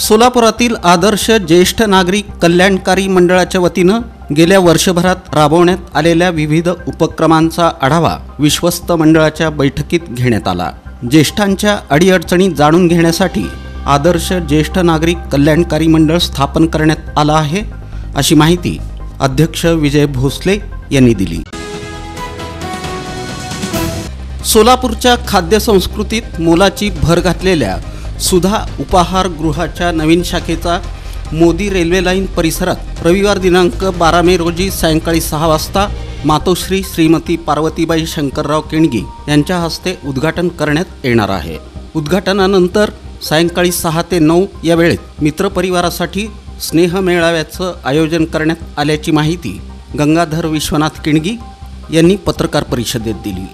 सोलापुरातील आदर्श ज्येष्ठ नागरिक कल्याणकारी मंडळाच्या वतीनं गेल्या वर्षभरात राबवण्यात आलेल्या विविध उपक्रमांचा आढावा विश्वस्त मंडळाच्या बैठकीत घेण्यात आला। ज्येष्ठांच्या अडीअडचणी जाणून घेण्यासाठी आदर्श ज्येष्ठ नागरिक कल्याणकारी मंडळ स्थापन करण्यात आलं आहे, अशी माहिती अध्यक्ष विजय भोसले यांनी दिली। सोलापूरच्या खाद्य संस्कृतीत मोलाची भर घातलेल्या सुधा उपाहारगृहाच्या नवीन शाखेचा मोदी रेल्वे लाईन परिसरात रविवार दिनांक 12 मे रोजी सायंकाळी 6 वाजता मातोश्री श्रीमती पार्वतीबाई शंकरराव केणगी यांच्या हस्ते उद्घाटन करण्यात येणार आहे। उद्घाटनानंतर सायंकाळी 6 ते 9 या वेळेत मित्रपरिवारासाठी स्नेह मेळाव्याचं आयोजन करण्यात आल्याची माहिती गंगाधर विश्वनाथ केणगी यांनी पत्रकार परिषदेत दिली।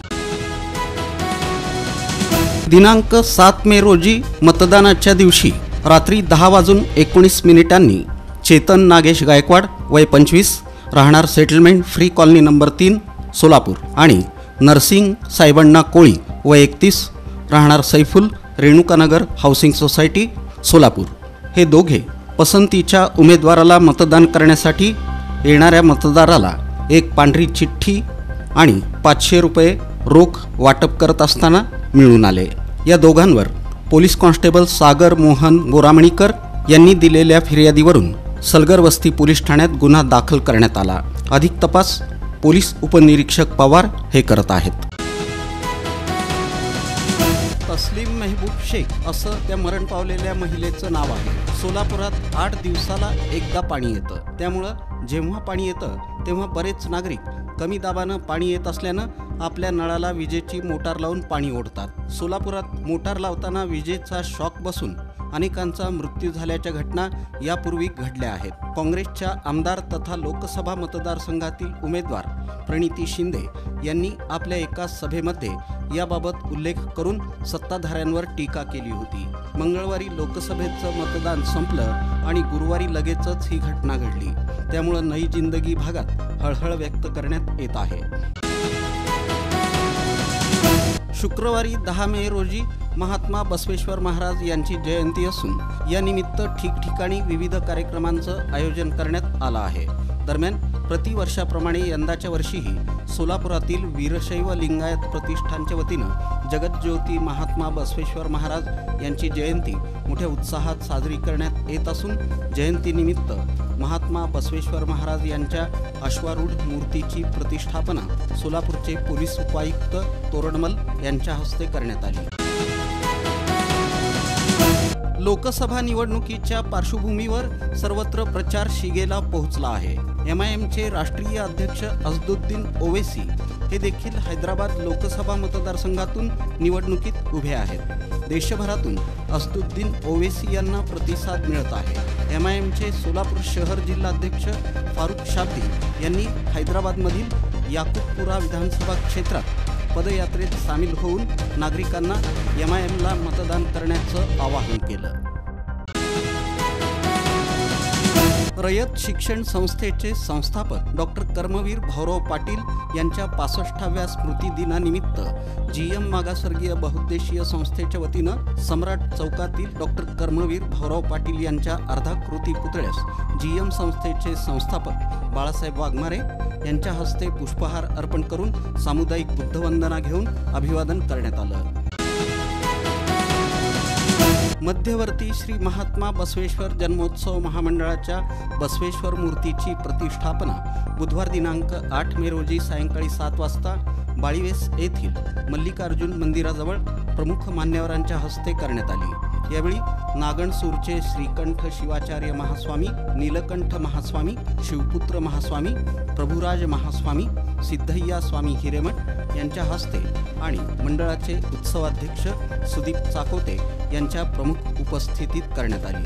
दिनांक 7 मे रोजी मतदानाच्या दिवशी रात्री 10:19 चेतन नागेश गायकवाड वय 25 राहणार settlement free colony number 3 Solapur आणि नरसिंग साहेबण्णा कोळी वय 31 राहणार सैफुल रेणुकानगर हाऊसिंग सोसायटी सोलापूर हे दोघे पसंतीच्या उमेदवाराला मतदान करण्यासाठी येणाऱ्या मतदाराला एक पांढरी चिठ्ठी आणि 500 रुपये रोख वाटप करत असताना मिळून आले। या दोघांवर पोलीस कॉन्स्टेबल सागर मोहन गोरामणीकर यांनी दिलेल्या फिर्यादीवरून सलगर वस्ती पोलीस ठाण्यात गुन्हा दाखल करण्यात आला। अधिक तपास पोलीस उपनिरीक्षक पवार हे करत आहेत। तस्लीम मेहबूब शेख असं त्या मरण पावलेल्या महिलेचं नाव आहे। सोलापुरात 8 दिवसाला एकदा पाणी येतं, त्यामुळं जेव्हा पाणी येतं तेव्हा बरेच नागरिक कमी दाबानं पाणी येत असल्यानं आपल्या नळाला विजेची मोटार लावून पाणी ओढतात। सोलापुरात मोटार लावताना विजेचा शॉक बसून अनेकांचा मृत्यू झाल्याच्या घटना यापूर्वी घडल्या आहेत। काँग्रेसच्या आमदार तथा लोकसभा मतदारसंघातील उमेदवार प्रणिती शिंदे यांनी आपल्या एका सभेमध्ये याबाबत उल्लेख करून सत्ताधाऱ्यांवर टीका केली होती। मंगळवारी लोकसभेचं मतदान संपलं आणि गुरुवारी लगेचच ही घटना घडली, त्यामुळे नई जिंदगी भागात हळहळ व्यक्त करण्यात येत आहे। शुक्रवारी 10 मे रोजी महात्मा बसवेश्वर महाराज यांची जयंती असून या निमित्त ठिकठिकाणी विविध कार्यक्रमांचं आयोजन करण्यात आलं आहे। दरम्यान प्रतिवर्षाप्रमाणे यंदाच्या वर्षीही सोलापुरातील वीरशैव लिंगायत प्रतिष्ठानच्या वतीनं जगज्योती महात्मा बसवेश्वर महाराज यांची जयंती मोठ्या उत्साहात साजरी करण्यात येत असून जयंतीनिमित्त महात्मा बसवेश्वर महाराज यांच्या अश्वारूढ मूर्तीची प्रतिष्ठापना सोलापूरचे पोलीस उपायुक्त तोरणमल यांच्या हस्ते करण्यात आली। लोकसभा निवडणुकीच्या पार्श्वभूमीवर सर्वत्र प्रचार शिगेला पोहोचला आहे। MIMचे राष्ट्रीय अध्यक्ष असदुद्दीन ओवैसी हे देखील हैदराबाद लोकसभा मतदारसंघातून निवडणुकीत उभे आहेत। देशभरातून असदुद्दीन ओवैसी यांना प्रतिसाद मिळत आहे। MIMचे सोलापूर शहर जिल्हाध्यक्ष फारुख शाब्दी यांनी हैदराबादमधील याकुतपुरा विधानसभा क्षेत्रात पदयात्रेत सामील होऊन नागरिकांना MIMला मतदान करण्याचं आवाहन केलं। रयत शिक्षण संस्थेचे संस्थापक डॉक्टर कर्मवीर भाऊराव पाटील यांच्या 65व्या स्मृती दिनानिमित्त GM मागासवर्गीय बहुउद्देशीय संस्थेच्या वतीनं सम्राट चौकातील डॉक्टर कर्मवीर भाऊराव पाटील यांच्या अर्धाकृती पुतळ्यास GM संस्थेचे संस्थापक बाळासाहेब वाघमारे यांच्या हस्ते पुष्पहार अर्पण करून सामुदायिक बुद्धवंदना घेऊन अभिवादन करण्यात आलं। मध्यवर्ती श्री महात्मा बसवेश्वर जन्मोत्सव महामंडळाच्या बसवेश्वर मूर्तीची प्रतिष्ठापना बुधवार दिनांक 8 मे रोजी सायंकाळी 7 वाजता बाळीवेस येथील मल्लिकार्जुन मंदिराजवळ प्रमुख मान्यवरांच्या हस्ते करण्यात आली। यावेळी नागणसूरचे श्रीकंठ शिवाचार्य महास्वामी, नीलकंठ महास्वामी, शिवपुत्र महास्वामी, प्रभुराज महास्वामी, सिद्धय्या स्वामी हिरेमठ यांच्या हस्ते आणि मंडळाचे उत्सवाध्यक्ष सुदीप चाकोते यांच्या प्रमुख उपस्थितीत करण्यात आली।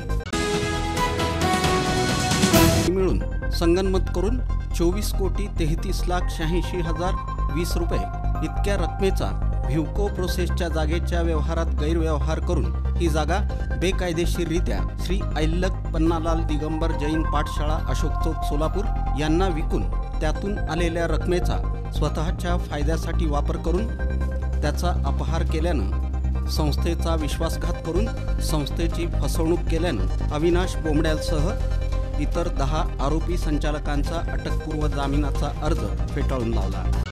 मिळून संगनमत करून 24,33,86,020 रुपये इतक्या रकमेचा व्ह्युको प्रोसेसच्या जागेच्या व्यवहारात गैरव्यवहार करून ही जागा बेकायदेशीररित्या श्री ऐल्लक पन्नालाल दिगंबर जैन पाठशाळा अशोक चौक सोलापूर यांना विकून त्यातून आलेल्या रकमेचा स्वतःच्या फायद्यासाठी वापर करून त्याचा अपहार केल्यानं संस्थेचा विश्वासघात करून संस्थेची फसवणूक केल्यानं अविनाश बोमड्यालसह इतर 10 आरोपी संचालकांचा अटकपूर्व जामिनाचा अर्ज फेटाळून लावला.